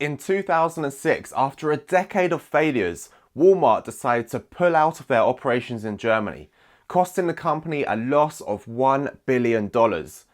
In 2006, after a decade of failures, Walmart decided to pull out of their operations in Germany, costing the company a loss of $1 billion.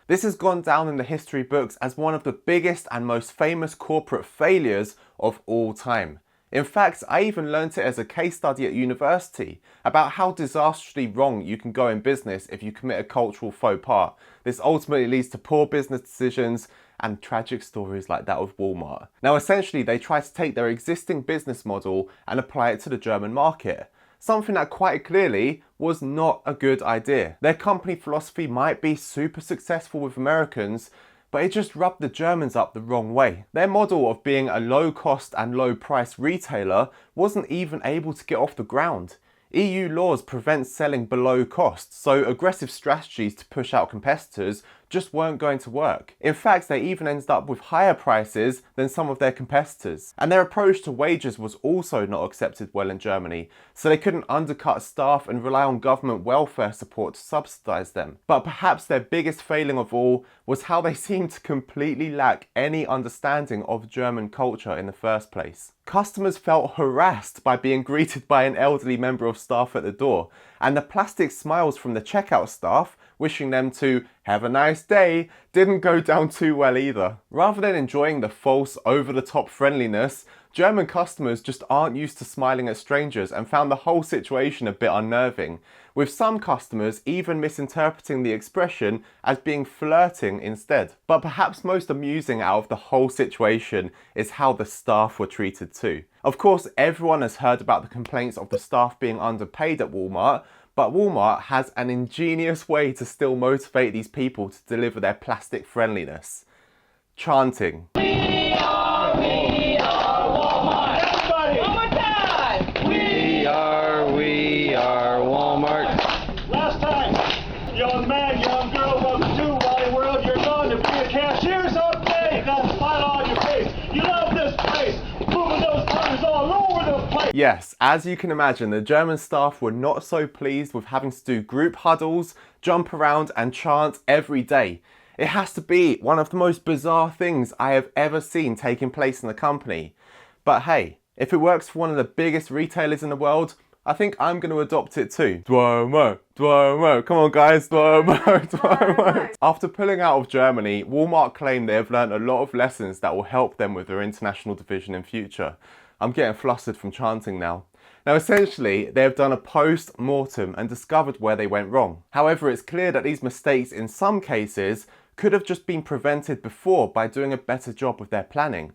This has gone down in the history books as one of the biggest and most famous corporate failures of all time. In fact, I even learnt it as a case study at university about how disastrously wrong you can go in business if you commit a cultural faux pas. This ultimately leads to poor business decisions and tragic stories like that of Walmart. Now essentially they try to take their existing business model and apply it to the German market. Something that quite clearly was not a good idea. Their company philosophy might be super successful with Americans, but it just rubbed the Germans up the wrong way. Their model of being a low cost and low price retailer wasn't even able to get off the ground. EU laws prevent selling below cost, so aggressive strategies to push out competitors just weren't going to work. In fact, they even ended up with higher prices than some of their competitors. And their approach to wages was also not accepted well in Germany, so they couldn't undercut staff and rely on government welfare support to subsidise them. But perhaps their biggest failing of all was how they seemed to completely lack any understanding of German culture in the first place. Customers felt harassed by being greeted by an elderly member of staff at the door, and the plastic smiles from the checkout staff wishing them to have a nice day didn't go down too well either. Rather than enjoying the false, over-the-top friendliness, German customers just aren't used to smiling at strangers and found the whole situation a bit unnerving, with some customers even misinterpreting the expression as being flirting instead. But perhaps most amusing out of the whole situation is how the staff were treated too. Of course, everyone has heard about the complaints of the staff being underpaid at Walmart, but Walmart has an ingenious way to still motivate these people to deliver their plastic friendliness. Chanting. We are Walmart. Everybody, one more time. We are Walmart. Last time, young man, young girl, welcome to Wally World. You're going to be a cashier someday. Got a smile on your face. You love this place. Moving those tongues all over the place. Yes, as you can imagine, the German staff were not so pleased with having to do group huddles, jump around and chant every day. It has to be one of the most bizarre things I have ever seen taking place in the company. But hey, if it works for one of the biggest retailers in the world, I think I'm going to adopt it too. Duomo, Duomo, come on guys, Duomo, Duomo. After pulling out of Germany, Walmart claimed they have learned a lot of lessons that will help them with their international division in future. I'm getting flustered from chanting now. Now essentially, they have done a post-mortem and discovered where they went wrong. However, it's clear that these mistakes in some cases could have just been prevented before by doing a better job with their planning.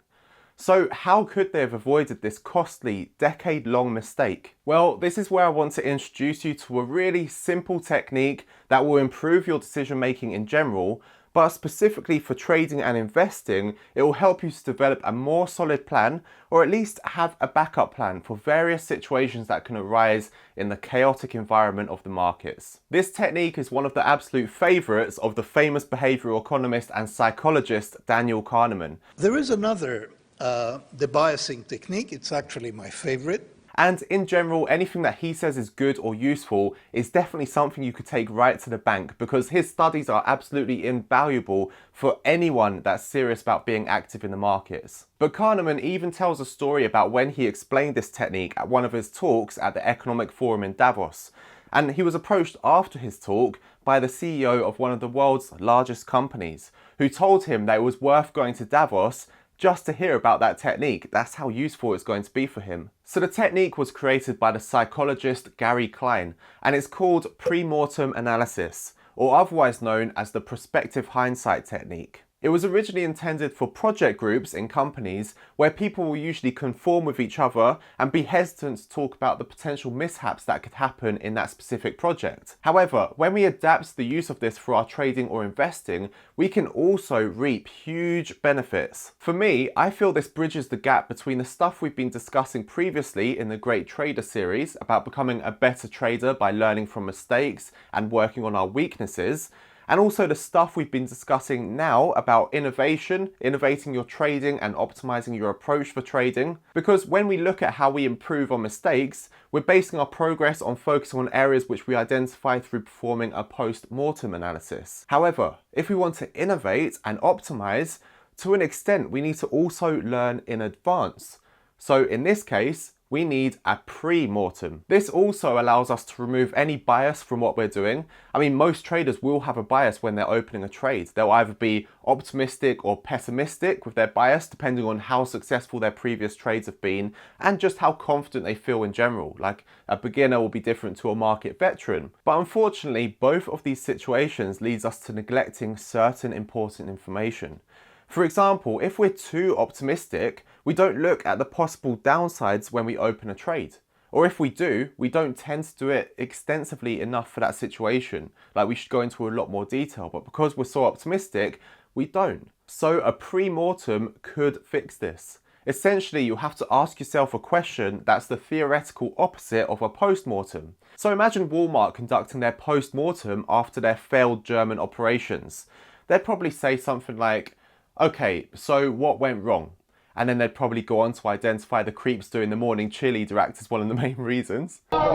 So how could they have avoided this costly, decade-long mistake? Well, this is where I want to introduce you to a really simple technique that will improve your decision-making in general, but specifically for trading and investing, it will help you to develop a more solid plan, or at least have a backup plan for various situations that can arise in the chaotic environment of the markets. This technique is one of the absolute favourites of the famous behavioural economist and psychologist Daniel Kahneman. There is another debiasing technique. It's actually my favorite. And in general, anything that he says is good or useful is definitely something you could take right to the bank, because his studies are absolutely invaluable for anyone that's serious about being active in the markets. But Kahneman even tells a story about when he explained this technique at one of his talks at the Economic Forum in Davos. And he was approached after his talk by the CEO of one of the world's largest companies, who told him that it was worth going to Davos just to hear about that technique. That's how useful it's going to be for him. So the technique was created by the psychologist Gary Klein, and it's called pre-mortem analysis, or otherwise known as the prospective hindsight technique. It was originally intended for project groups in companies where people will usually conform with each other and be hesitant to talk about the potential mishaps that could happen in that specific project. However, when we adapt the use of this for our trading or investing, we can also reap huge benefits. For me, I feel this bridges the gap between the stuff we've been discussing previously in the Great Trader series about becoming a better trader by learning from mistakes and working on our weaknesses, and also the stuff we've been discussing now about innovation, innovating your trading and optimizing your approach for trading. Because when we look at how we improve on mistakes, we're basing our progress on focusing on areas which we identify through performing a post-mortem analysis. However, if we want to innovate and optimize, to an extent, we need to also learn in advance. So in this case, we need a pre-mortem. This also allows us to remove any bias from what we're doing. I mean, most traders will have a bias when they're opening a trade. They'll either be optimistic or pessimistic with their bias, depending on how successful their previous trades have been and just how confident they feel in general. Like, a beginner will be different to a market veteran. But unfortunately, both of these situations leads us to neglecting certain important information. For example, if we're too optimistic, we don't look at the possible downsides when we open a trade. Or if we do, we don't tend to do it extensively enough for that situation. Like, we should go into a lot more detail, but because we're so optimistic, we don't. So a pre-mortem could fix this. Essentially, you have to ask yourself a question that's the theoretical opposite of a post-mortem. So imagine Walmart conducting their post-mortem after their failed German operations. They'd probably say something like, okay, so what went wrong? And then they'd probably go on to identify the creeps doing the morning cheerleader act as one of the main reasons. But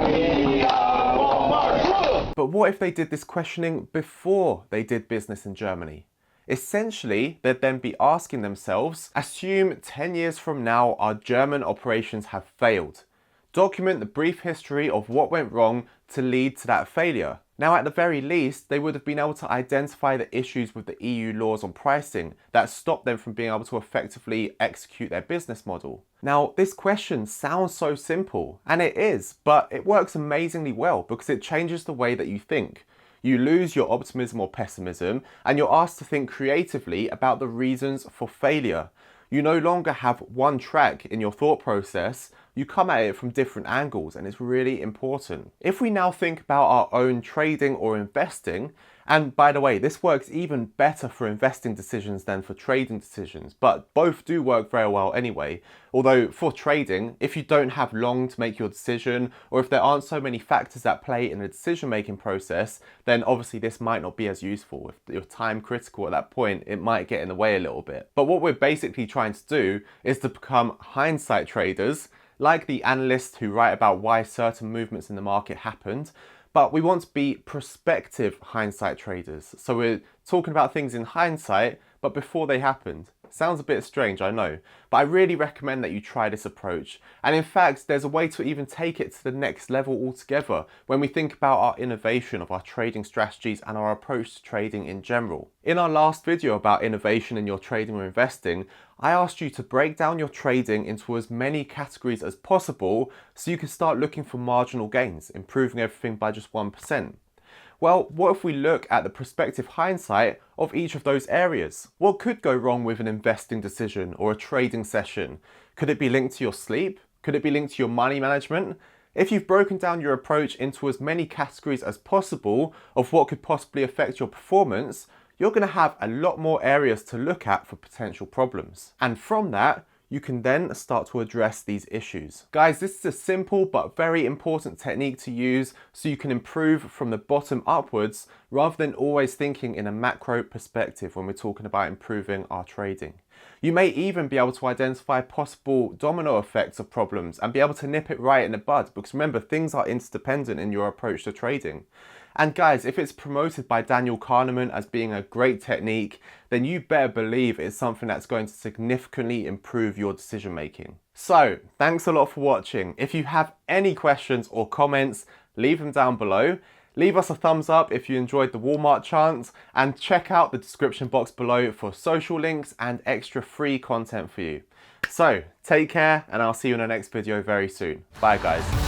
what if they did this questioning before they did business in Germany? Essentially, they'd then be asking themselves, assume 10 years from now our German operations have failed. Document the brief history of what went wrong to lead to that failure. Now, at the very least, they would have been able to identify the issues with the EU laws on pricing that stopped them from being able to effectively execute their business model. Now, this question sounds so simple, and it is, but it works amazingly well because it changes the way that you think. You lose your optimism or pessimism, and you're asked to think creatively about the reasons for failure. You no longer have one track in your thought process, you come at it from different angles, and it's really important. If we now think about our own trading or investing, and by the way, this works even better for investing decisions than for trading decisions, but both do work very well anyway. Although for trading, if you don't have long to make your decision, or if there aren't so many factors at play in the decision-making process, then obviously this might not be as useful. If you're time critical at that point, it might get in the way a little bit. But what we're basically trying to do is to become hindsight traders, like the analysts who write about why certain movements in the market happened, but we want to be prospective hindsight traders. So we're talking about things in hindsight, but before they happened. Sounds a bit strange, I know, but I really recommend that you try this approach. And in fact, there's a way to even take it to the next level altogether when we think about our innovation of our trading strategies and our approach to trading in general. In our last video about innovation in your trading or investing, I asked you to break down your trading into as many categories as possible so you can start looking for marginal gains, improving everything by just 1%. Well, what if we look at the prospective hindsight of each of those areas? What could go wrong with an investing decision or a trading session? Could it be linked to your sleep? Could it be linked to your money management? If you've broken down your approach into as many categories as possible of what could possibly affect your performance, you're going to have a lot more areas to look at for potential problems. And from that, you can then start to address these issues. Guys, this is a simple but very important technique to use so you can improve from the bottom upwards rather than always thinking in a macro perspective when we're talking about improving our trading. You may even be able to identify possible domino effects of problems and be able to nip it right in the bud, because remember, things are interdependent in your approach to trading. And guys, if it's promoted by Daniel Kahneman as being a great technique, then you better believe it's something that's going to significantly improve your decision making. So, thanks a lot for watching. If you have any questions or comments, leave them down below. Leave us a thumbs up if you enjoyed the Walmart chant, and check out the description box below for social links and extra free content for you. So, take care, and I'll see you in the next video very soon. Bye guys.